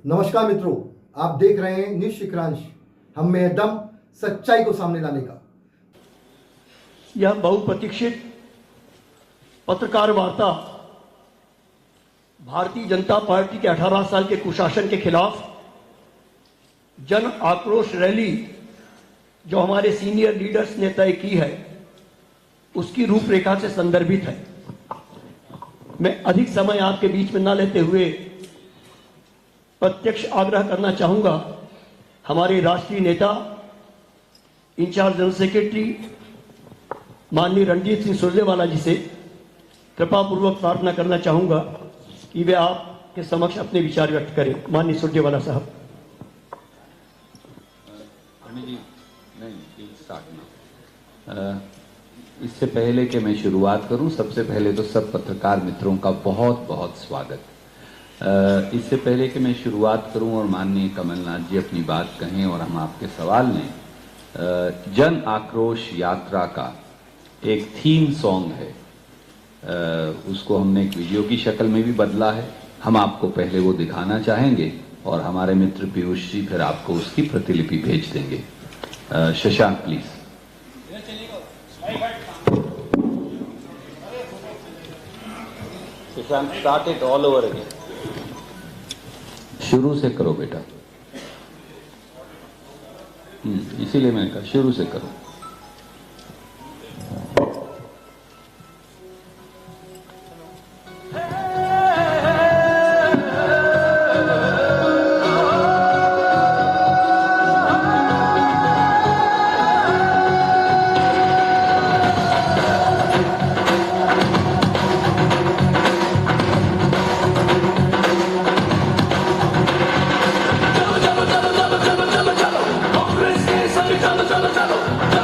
नमस्कार मित्रों, आप देख रहे हैं न्यूज शिखरांश। हम में है दम सच्चाई को सामने लाने का। यह बहुप्रतीक्षित पत्रकार वार्ता भारतीय जनता पार्टी के 18 साल के कुशासन के खिलाफ जन आक्रोश रैली जो हमारे सीनियर लीडर्स ने तय की है, उसकी रूपरेखा से संदर्भित है। मैं अधिक समय आपके बीच में न लेते हुए प्रत्यक्ष आग्रह करना चाहूंगा हमारे राष्ट्रीय नेता, इंचार्ज जनरल सेक्रेटरी माननीय रणजीत सिंह सुरजेवाला जी से कृपा पूर्वक प्रार्थना करना चाहूंगा कि वे आपके समक्ष अपने विचार व्यक्त करें। माननीय सुरजेवाला साहब। इससे पहले कि मैं शुरुआत करूं, सबसे पहले तो सब पत्रकार मित्रों का बहुत बहुत स्वागत। इससे पहले कि मैं शुरुआत करूं और माननीय कमलनाथ जी अपनी बात कहें और हम आपके सवाल लें, जन आक्रोश यात्रा का एक थीम सॉन्ग है, उसको हमने एक वीडियो की शक्ल में भी बदला है। हम आपको पहले वो दिखाना चाहेंगे और हमारे मित्र पीयूष जी फिर आपको उसकी प्रतिलिपि भेज देंगे। Shashank please. Shashank, start it all over again. शुरू से करो बेटा। इसीलिए मैंने कहा शुरू से करो। चलो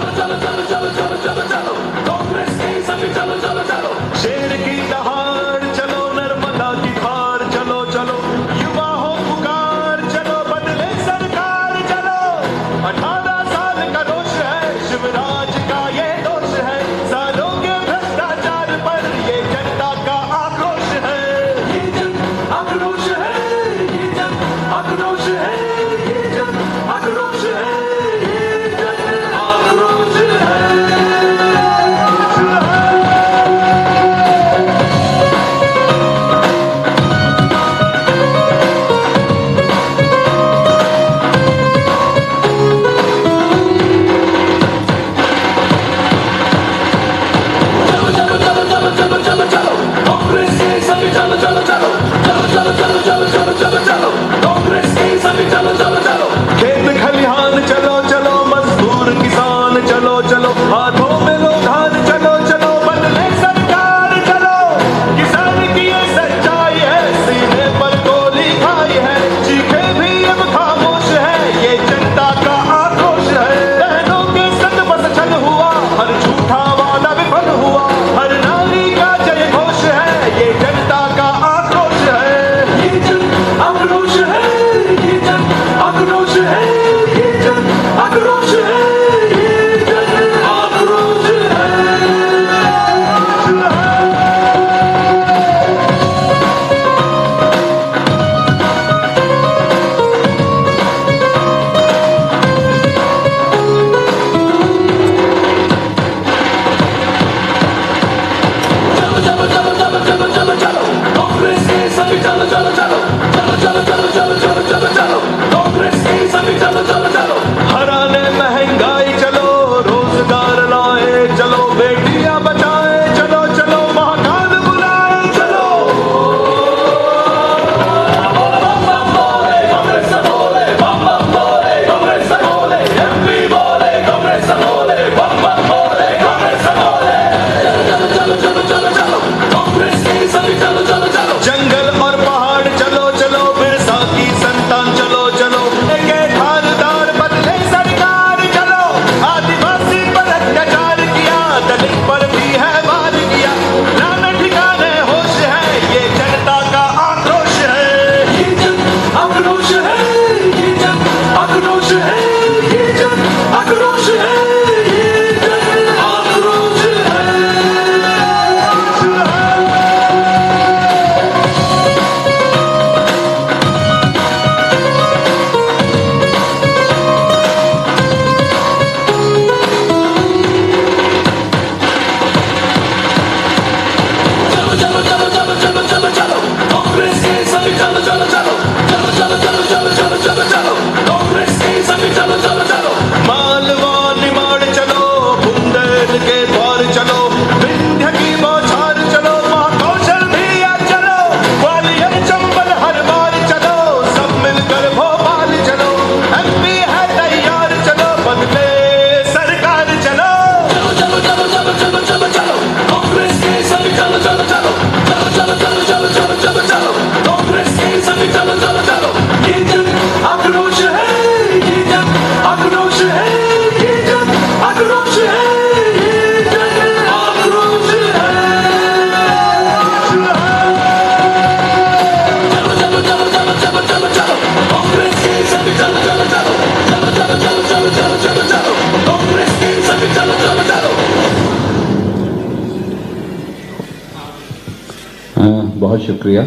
बहुत शुक्रिया।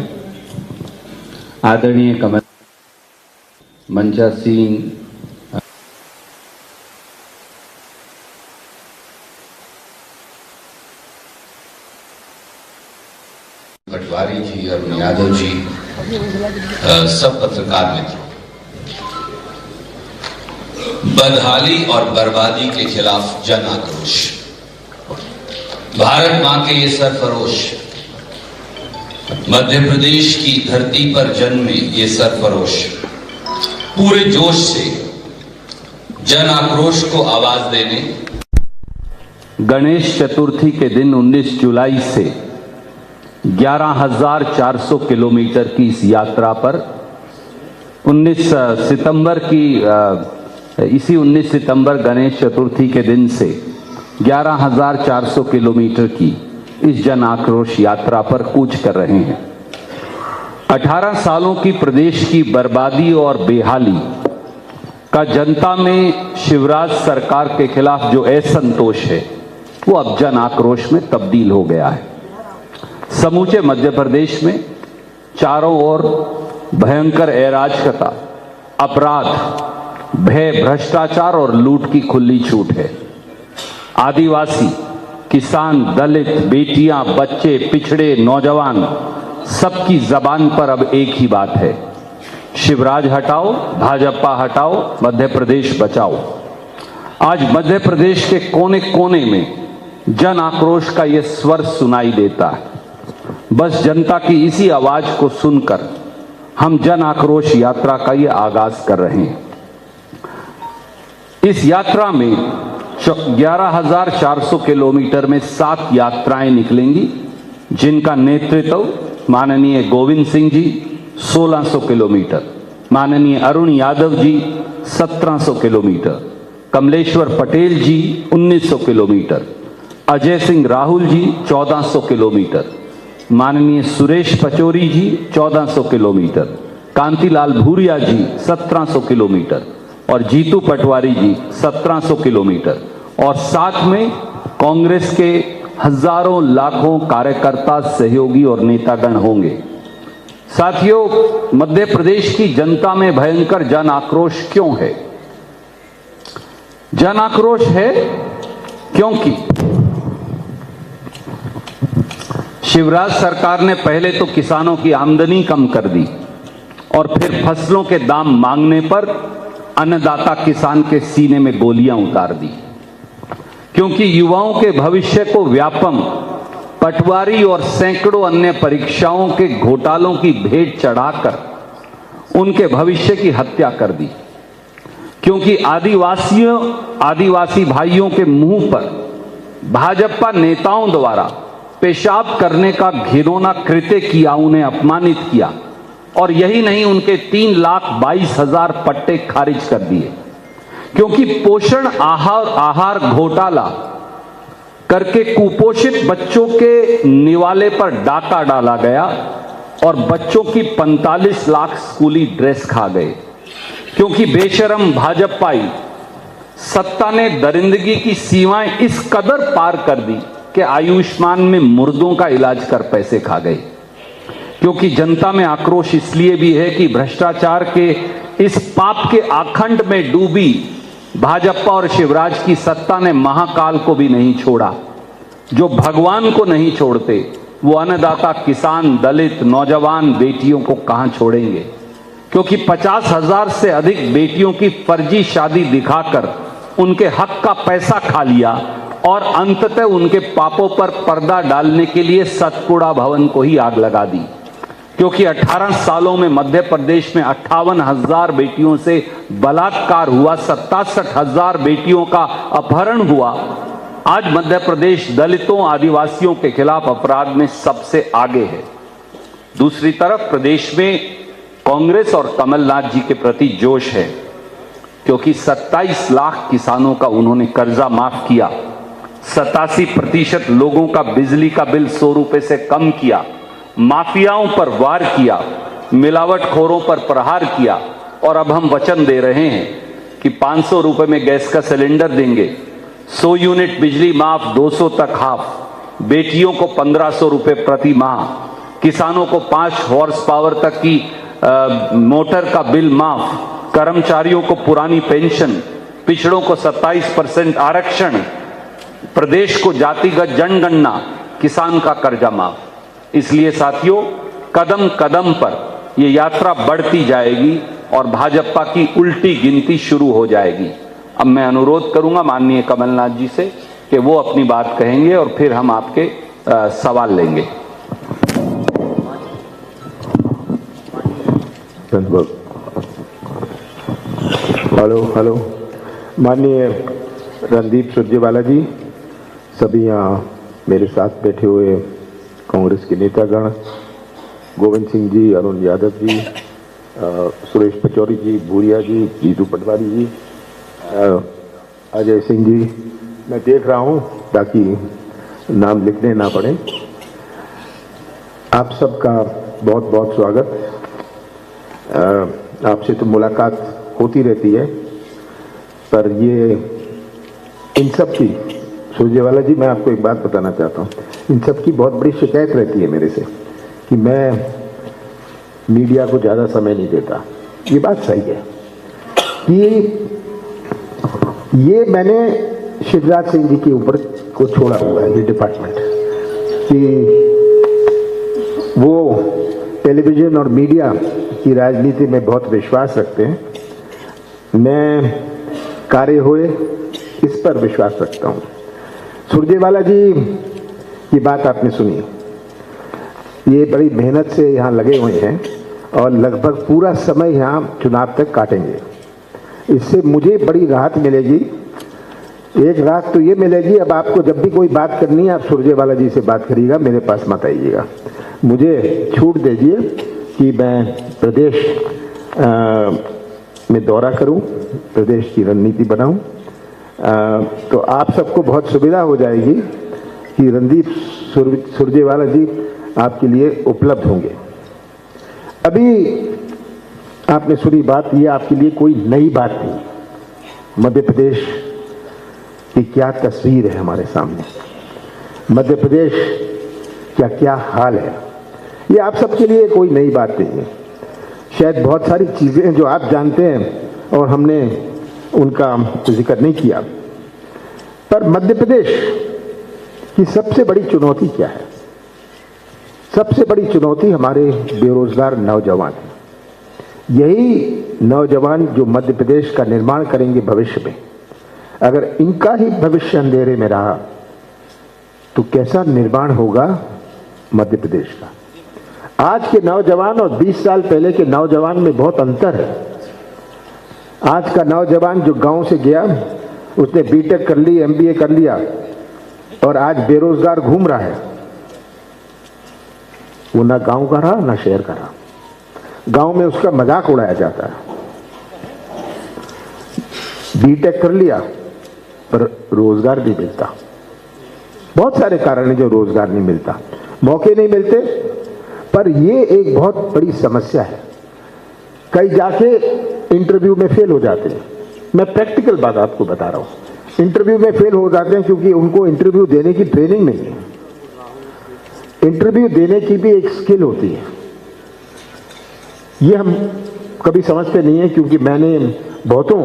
आदरणीय कमल मंचा सिंह, पटवारी जी, अरुण यादव जी, सब पत्रकार मित्रों, बदहाली और बर्बादी के खिलाफ जन आक्रोश, भारत मां के ये सरफरोश, मध्य प्रदेश की धरती पर जन्मे ये सरफरोश पूरे जोश से जन आक्रोश को आवाज देने गणेश चतुर्थी के दिन 19 जुलाई से 11,400 किलोमीटर की इस यात्रा पर 19 सितंबर गणेश चतुर्थी के दिन से 11,400 किलोमीटर की इस जन आक्रोश यात्रा पर कूच कर रहे हैं। 18 सालों की प्रदेश की बर्बादी और बेहाली का जनता में शिवराज सरकार के खिलाफ जो असंतोष है वो अब जन आक्रोश में तब्दील हो गया है। समूचे मध्य प्रदेश में चारों ओर भयंकर अराजकता, अपराध, भय, भ्रष्टाचार और लूट की खुली छूट है। आदिवासी, किसान, दलित, बेटियां, बच्चे, पिछड़े, नौजवान, सबकी जबान पर अब एक ही बात है, शिवराज हटाओ, भाजपा हटाओ, मध्य प्रदेश बचाओ। आज मध्य प्रदेश के कोने कोने में जन आक्रोश का यह स्वर सुनाई देता है। बस जनता की इसी आवाज को सुनकर हम जन आक्रोश यात्रा का ये आगाज कर रहे हैं। इस यात्रा में 11,400 किलोमीटर में 7 यात्राएं निकलेंगी, जिनका नेतृत्व माननीय गोविंद सिंह जी 1600 किलोमीटर, माननीय अरुण यादव जी 1700 किलोमीटर, कमलेश्वर पटेल जी 1900 किलोमीटर, अजय सिंह राहुल जी 1400 किलोमीटर, माननीय सुरेश पचौरी जी 1400 किलोमीटर, कांतिलाल भूरिया जी 1700 किलोमीटर और जीतू पटवारी जी 1700 किलोमीटर। और साथ में कांग्रेस के हजारों लाखों कार्यकर्ता, सहयोगी और नेतागण होंगे। साथियों, मध्य प्रदेश की जनता में भयंकर जन आक्रोश क्यों है? जन आक्रोश है क्योंकि शिवराज सरकार ने पहले तो किसानों की आमदनी कम कर दी और फिर फसलों के दाम मांगने पर अन्नदाता किसान के सीने में गोलियां उतार दी। क्योंकि युवाओं के भविष्य को व्यापम, पटवारी और सैकड़ों अन्य परीक्षाओं के घोटालों की भेंट चढ़ाकर उनके भविष्य की हत्या कर दी। क्योंकि आदिवासी भाइयों के मुंह पर भाजपा नेताओं द्वारा पेशाब करने का घिनौना कृत्य किया, उन्हें अपमानित किया और यही नहीं, उनके 3,22,000 पट्टे खारिज कर दिए। क्योंकि पोषण आहार घोटाला करके कुपोषित बच्चों के निवाले पर डाका डाला गया और बच्चों की 45 लाख स्कूली ड्रेस खा गए। क्योंकि बेशरम भाजपाई सत्ता ने दरिंदगी की सीमाएं इस कदर पार कर दी कि आयुष्मान में मुर्दों का इलाज कर पैसे खा गए। क्योंकि जनता में आक्रोश इसलिए भी है कि भ्रष्टाचार के इस पाप के आखंड में डूबी भाजपा और शिवराज की सत्ता ने महाकाल को भी नहीं छोड़ा। जो भगवान को नहीं छोड़ते वो अन्नदाता, किसान, दलित, नौजवान, बेटियों को कहां छोड़ेंगे? क्योंकि 50,000 से अधिक बेटियों की फर्जी शादी दिखाकर उनके हक का पैसा खा लिया और अंततः उनके पापों पर पर्दा डालने के लिए सतपुड़ा भवन को ही आग लगा दी। क्योंकि 18 सालों में मध्य प्रदेश में 58,000 बेटियों से बलात्कार हुआ, 67,000 बेटियों का अपहरण हुआ। आज मध्य प्रदेश दलितों, आदिवासियों के खिलाफ अपराध में सबसे आगे है। दूसरी तरफ प्रदेश में कांग्रेस और कमलनाथ जी के प्रति जोश है, क्योंकि 27 लाख किसानों का उन्होंने कर्जा माफ किया, 87% लोगों का बिजली का बिल 100 रुपए से कम किया, माफियाओं पर वार किया, मिलावटखोरों पर प्रहार किया और अब हम वचन दे रहे हैं कि 500 रुपए में गैस का सिलेंडर देंगे, 100 यूनिट बिजली माफ, 200 तक हाफ, बेटियों को 1500 रुपए प्रति माह किसानों को 5 हॉर्स पावर तक की मोटर का बिल माफ, कर्मचारियों को पुरानी पेंशन, पिछड़ों को 27% आरक्षण, प्रदेश को जातिगत जनगणना, किसान का कर्जा माफ। इसलिए साथियों, कदम कदम पर ये यात्रा बढ़ती जाएगी और भाजपा की उल्टी गिनती शुरू हो जाएगी। अब मैं अनुरोध करूंगा माननीय कमलनाथ जी से कि वो अपनी बात कहेंगे और फिर हम आपके सवाल लेंगे। हेलो माननीय रणदीप सुरजेवाला जी, सभी यहाँ मेरे साथ बैठे हुए कांग्रेस के नेतागण, गोविंद सिंह जी, अरुण यादव जी, सुरेश पचौरी जी, भूरिया जी, जीतू पटवारी जी, अजय सिंह जी, मैं देख रहा हूँ ताकि नाम लिखने ना पड़े। आप सबका बहुत बहुत स्वागत। आपसे तो मुलाकात होती रहती है, पर ये इन सब की, सुरजेवाला जी मैं आपको एक बात बताना चाहता हूँ, इन सब की बहुत बड़ी शिकायत रहती है मेरे से कि मैं मीडिया को ज़्यादा समय नहीं देता। ये बात सही है कि ये मैंने शिवराज सिंह जी के ऊपर को छोड़ा हुआ है, ये डिपार्टमेंट, कि वो टेलीविज़न और मीडिया की राजनीति में बहुत विश्वास रखते हैं। मैं कार्य हुए इस पर विश्वास रखता हूँ। सुरजेवाला जी की बात आपने सुनी, ये बड़ी मेहनत से यहाँ लगे हुए हैं और लगभग पूरा समय यहाँ चुनाव तक काटेंगे। इससे मुझे बड़ी राहत मिलेगी। एक राहत तो ये मिलेगी, अब आपको जब भी कोई बात करनी है आप सुरजेवाला जी से बात करिएगा, मेरे पास मत आइएगा। मुझे छूट दीजिए कि मैं प्रदेश में दौरा करूं, प्रदेश की रणनीति बनाऊं, तो आप सबको बहुत सुविधा हो जाएगी कि रणदीप सुरजेवाला जी आपके लिए उपलब्ध होंगे। अभी आपने सुनी बात, ये आपके लिए कोई नई बात नहीं। मध्य प्रदेश की क्या तस्वीर है हमारे सामने, मध्य प्रदेश क्या क्या हाल है, ये आप सबके लिए कोई नई बात नहीं है। शायद बहुत सारी चीज़ें हैं जो आप जानते हैं और हमने उनका जिक्र नहीं किया, पर मध्य प्रदेश की सबसे बड़ी चुनौती क्या है? सबसे बड़ी चुनौती हमारे बेरोजगार नौजवान हैं। यही नौजवान जो मध्य प्रदेश का निर्माण करेंगे भविष्य में। अगर इनका ही भविष्य अंधेरे में रहा तो कैसा निर्माण होगा मध्य प्रदेश का? आज के नौजवान और 20 साल पहले के नौजवान में बहुत अंतर है। आज का नौजवान जो गांव से गया, उसने बीटेक कर ली, एमबीए कर लिया और आज बेरोजगार घूम रहा है, वो ना गांव का रहा ना शहर का रहा। गांव में उसका मजाक उड़ाया जाता है। बीटेक कर लिया पर रोजगार नहीं मिलता। बहुत सारे कारण हैं जो रोजगार नहीं मिलता, मौके नहीं मिलते, पर ये एक बहुत बड़ी समस्या है। कई जाके इंटरव्यू में फेल हो जाते हैं। मैं प्रैक्टिकल बात आपको बता रहा हूं। इंटरव्यू में फेल हो जाते हैं क्योंकि उनको इंटरव्यू देने की ट्रेनिंग नहीं है। इंटरव्यू देने की भी एक स्किल होती है, ये हम कभी समझते नहीं है, क्योंकि मैंने बहुतों,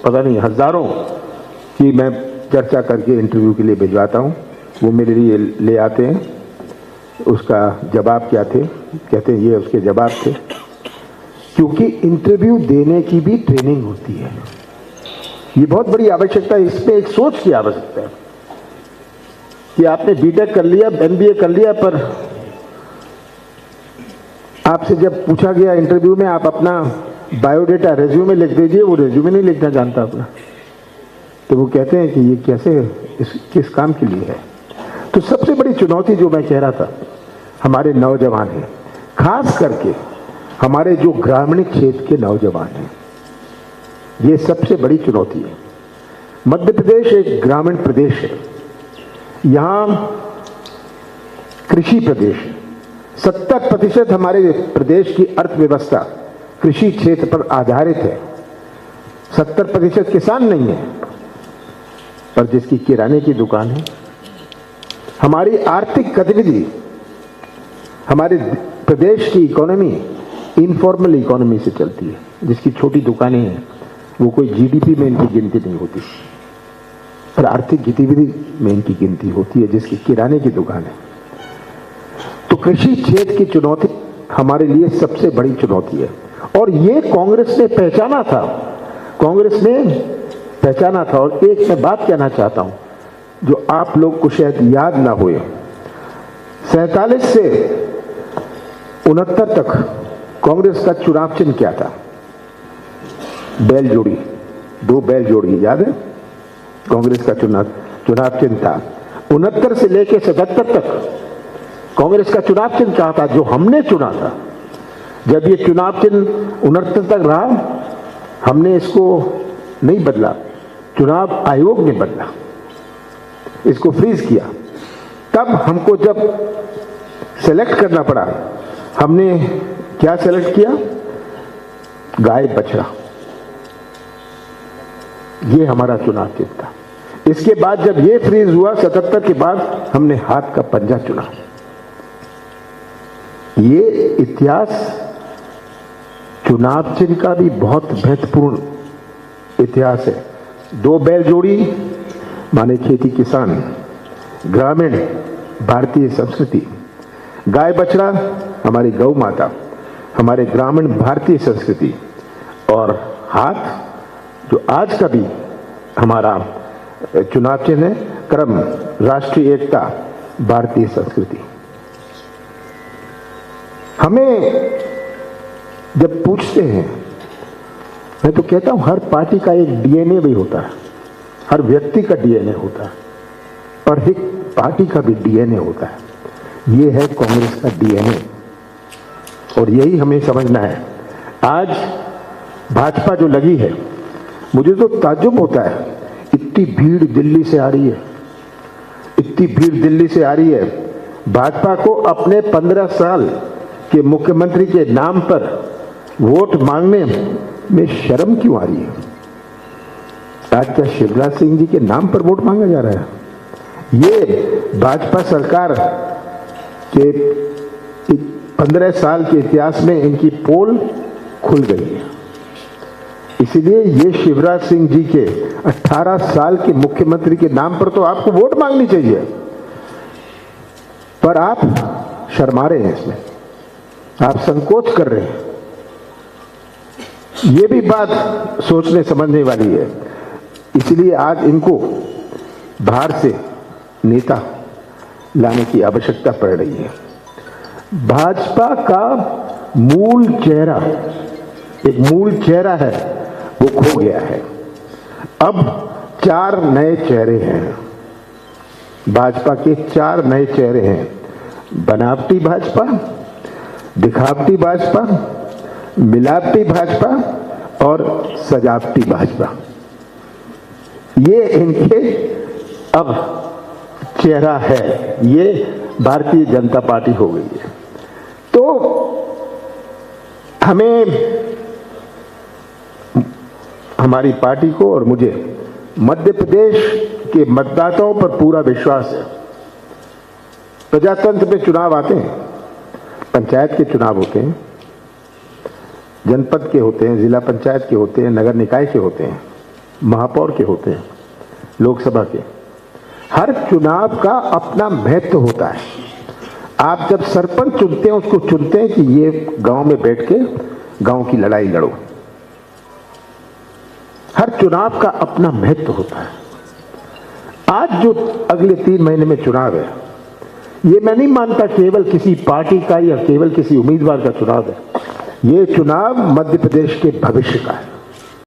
पता नहीं हजारों की मैं चर्चा करके इंटरव्यू के लिए भिजवाता हूँ। वो मेरे लिए ले आते हैं, उसका जवाब क्या थे, कहते हैं ये उसके जवाब थे। क्योंकि इंटरव्यू देने की भी ट्रेनिंग होती है, ये बहुत बड़ी आवश्यकता है। इसमें एक सोच की आवश्यकता है कि आपने बीटेक कर लिया, एमबीए कर लिया, पर आपसे जब पूछा गया इंटरव्यू में आप अपना बायोडेटा रेज्यूमे लिख दीजिए, वो रेज्यूमे नहीं लिखना जानता अपना, तो वो कहते हैं कि ये कैसे, किस काम के लिए है। तो सबसे बड़ी चुनौती जो मैं कह रहा था, हमारे नौजवान हैं, खास करके हमारे जो ग्रामीण क्षेत्र के नौजवान हैं, ये सबसे बड़ी चुनौती है। मध्य प्रदेश एक ग्रामीण प्रदेश है, यहाँ कृषि प्रदेश है। 70% हमारे प्रदेश की अर्थव्यवस्था कृषि क्षेत्र पर आधारित है। 70% किसान नहीं है, पर जिसकी किराने की दुकान है। हमारी आर्थिक गतिविधि हमारे प्रदेश की इकोनॉमी इनफॉर्मल इकोनॉमी से चलती है, जिसकी छोटी दुकानें हैं वो कोई जीडीपी में इनकी गिनती नहीं होती, पर आर्थिक गतिविधि में इनकी गिनती होती है, जिसकी किराने की दुकान है। तो कृषि क्षेत्र की चुनौती हमारे लिए सबसे बड़ी चुनौती है, और ये कांग्रेस ने पहचाना था। और एक मैं बात कहना चाहता हूं जो आप लोग को शायद याद ना हो, 47 से 69 तक कांग्रेस का चुनाव चिन्ह क्या था? बैलजोड़ी, 2 बैलजोड़ी, याद है? कांग्रेस का चुनाव चिन्ह था। 69 से लेकर 77 तक कांग्रेस का चुनाव चिन्ह क्या था? जो हमने चुना था। जब ये चुनाव चिन्ह 69 तक रहा, हमने इसको नहीं बदला, चुनाव आयोग ने बदला, इसको फ्रीज किया। तब हमको जब सेलेक्ट करना पड़ा, हमने क्या सेलेक्ट किया? गाय बछड़ा, ये हमारा चुनाव चिन्ह था। इसके बाद जब ये फ्रीज हुआ 77 के बाद, हमने हाथ का पंजा चुना। ये इतिहास चुनाव चिन्ह का भी बहुत महत्वपूर्ण इतिहास है। 2 बैल जोड़ी माने खेती किसान, ग्रामीण भारतीय संस्कृति, गाय बछड़ा हमारी गौ माता, हमारे ग्रामीण भारतीय संस्कृति, और हाथ जो आज का भी हमारा चुनाव चिन्ह है, क्रम राष्ट्रीय एकता भारतीय संस्कृति। हमें जब पूछते हैं, मैं तो कहता हूं हर पार्टी का एक डीएनए भी होता है, हर व्यक्ति का डीएनए होता है, और एक पार्टी का भी डीएनए होता है। ये है कांग्रेस का डीएनए, और यही हमें समझना है। आज भाजपा जो लगी है, मुझे तो ताज्जुब होता है, इतनी भीड़ दिल्ली से आ रही है, भाजपा को अपने 15 साल के मुख्यमंत्री के नाम पर वोट मांगने में शर्म क्यों आ रही है? आज क्या शिवराज सिंह जी के नाम पर वोट मांगा जा रहा है? ये भाजपा सरकार के 15 साल के इतिहास में इनकी पोल खुल गई है। इसीलिए ये शिवराज सिंह जी के 18 साल के मुख्यमंत्री के नाम पर तो आपको वोट मांगनी चाहिए, पर आप शर्मा रहे हैं, इसमें आप संकोच कर रहे हैं। ये भी बात सोचने समझने वाली है। इसलिए आज इनको बाहर से नेता लाने की आवश्यकता पड़ रही है। भाजपा का मूल चेहरा, एक मूल चेहरा है, वो खो गया है। अब 4 नए चेहरे हैं, भाजपा के 4 नए चेहरे हैं। बनावटी भाजपा, दिखावटी भाजपा, मिलावटी भाजपा और सजावटी भाजपा, ये इनके अब चेहरा है। ये भारतीय जनता पार्टी हो गई है। तो हमें, हमारी पार्टी को और मुझे मध्य प्रदेश के मतदाताओं पर पूरा विश्वास है। प्रजातंत्र में चुनाव आते हैं, पंचायत के चुनाव होते हैं, जनपद के होते हैं, जिला पंचायत के होते हैं, नगर निकाय के होते हैं, महापौर के होते हैं, लोकसभा के। हर चुनाव का अपना महत्व होता है। आप जब सरपंच चुनते हैं, उसको चुनते हैं कि ये गांव में बैठ के गांव की लड़ाई लड़ो। हर चुनाव का अपना महत्व होता है। आज जो अगले 3 महीने में चुनाव है, ये मैं नहीं मानता केवल किसी पार्टी का या केवल किसी उम्मीदवार का चुनाव है। ये चुनाव मध्य प्रदेश के भविष्य का है।